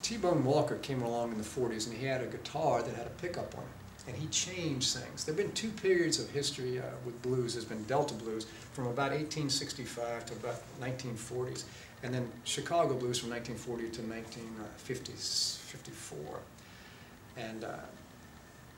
T-Bone Walker came along in the 40s, and he had a guitar that had a pickup on it, and he changed things. There have been two periods of history with blues. There's been Delta blues from about 1865 to about 1940s, and then Chicago blues from 1940 to 1954. And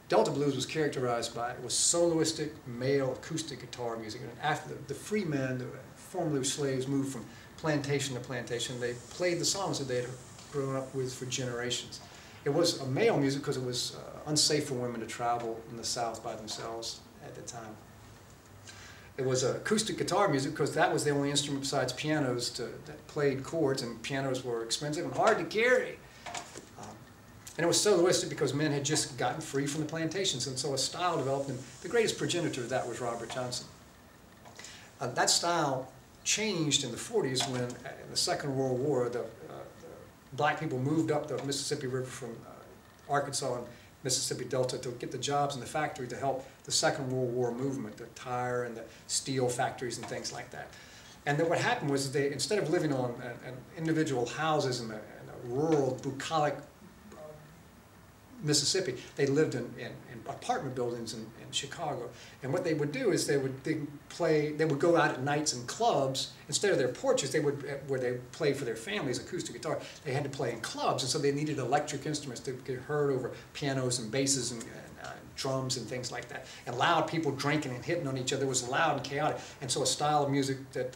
Delta blues was characterized by, it was soloistic male acoustic guitar music. And after the free men, the formerly slaves, moved from plantation to plantation, they played the songs that they had grown up with for generations. It was a male music because it was unsafe for women to travel in the South by themselves at the time. It was acoustic guitar music because that was the only instrument besides pianos that played chords, and pianos were expensive and hard to carry. And it was soloistic because men had just gotten free from the plantations, and so a style developed, and the greatest progenitor of that was Robert Johnson. That style changed in the 40s when, in the Second World War, the black people moved up the Mississippi River from Arkansas and Mississippi Delta to get the jobs in the factory to help the Second World War movement, the tire and the steel factories and things like that. And then what happened was they, instead of living on individual houses in a rural, bucolic Mississippi, they lived in apartment buildings in Chicago. And what they would do is they would go out at nights in clubs. Instead of their porches, where they play for their families acoustic guitar, they had to play in clubs, and so they needed electric instruments to get heard over pianos and basses and drums and things like that. And loud people drinking and hitting on each other. It was loud and chaotic. And so a style of music that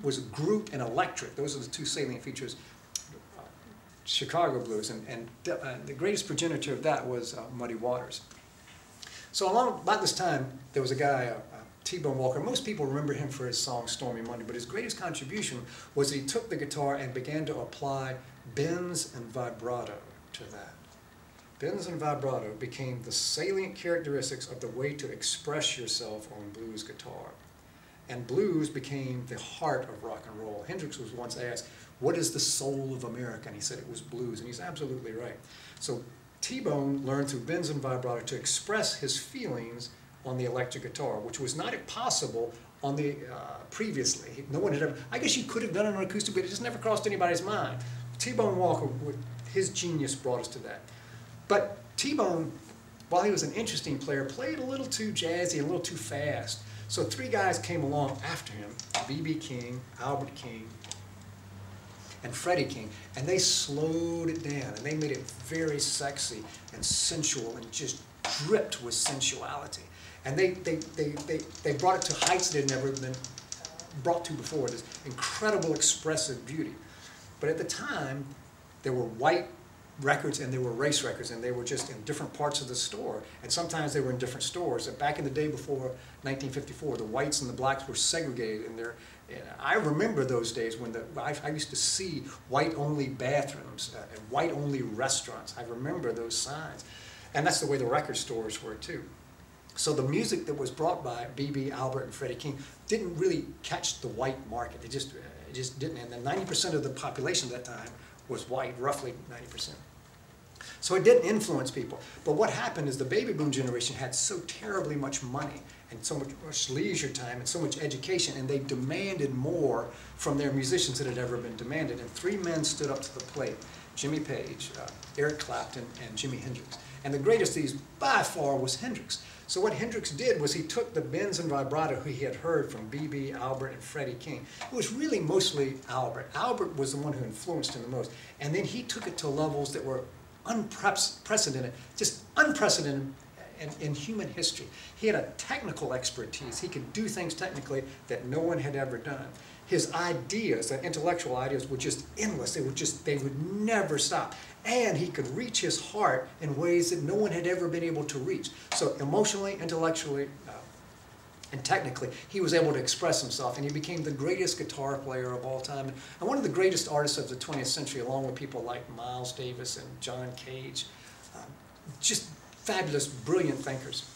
was group and electric, those are the two salient features. Chicago blues, and the greatest progenitor of that was Muddy Waters. So about this time, there was a guy, T-Bone Walker. Most people remember him for his song Stormy Monday, but his greatest contribution was that he took the guitar and began to apply bends and vibrato to that. Bends and vibrato became the salient characteristics of the way to express yourself on blues guitar. And blues became the heart of rock and roll. Hendrix was once asked, what is the soul of America? And he said it was blues, and he's absolutely right. So T-Bone learned through bends and vibrato to express his feelings on the electric guitar, which was not possible on the previously. No one had ever, I guess you could have done it on acoustic, but it just never crossed anybody's mind. T-Bone Walker, his genius brought us to that. But T-Bone, while he was an interesting player, played a little too jazzy, a little too fast. So three guys came along after him, B.B. King, Albert King, and Freddie King, and they slowed it down, and they made it very sexy and sensual and just dripped with sensuality. And they brought it to heights that had never been brought to before, this incredible expressive beauty. But at the time, there were white records and there were race records, and they were just in different parts of the store, and sometimes they were in different stores. Back in the day before 1954, the whites and the blacks were segregated, and I remember those days when I used to see white-only bathrooms and white-only restaurants. I remember those signs, and that's the way the record stores were too. So the music that was brought by B.B., Albert, and Freddie King didn't really catch the white market. It just didn't, and then 90% of the population at that time was white, roughly 90%. So it didn't influence people. But what happened is the baby boom generation had so terribly much money and so much leisure time and so much education, and they demanded more from their musicians than had ever been demanded. And three men stood up to the plate: Jimmy Page, Eric Clapton, and Jimi Hendrix. And the greatest of these, by far, was Hendrix. So what Hendrix did was he took the bends and vibrato he had heard from B.B., Albert, and Freddie King. It was really mostly Albert. Albert was the one who influenced him the most. And then he took it to levels that were unprecedented, just unprecedented in human history. He had a technical expertise. He could do things technically that no one had ever done. His ideas, the intellectual ideas, were just endless. They would never stop. And he could reach his heart in ways that no one had ever been able to reach. So emotionally, intellectually, and technically, he was able to express himself, and he became the greatest guitar player of all time, and one of the greatest artists of the 20th century, along with people like Miles Davis and John Cage. Just fabulous, brilliant thinkers.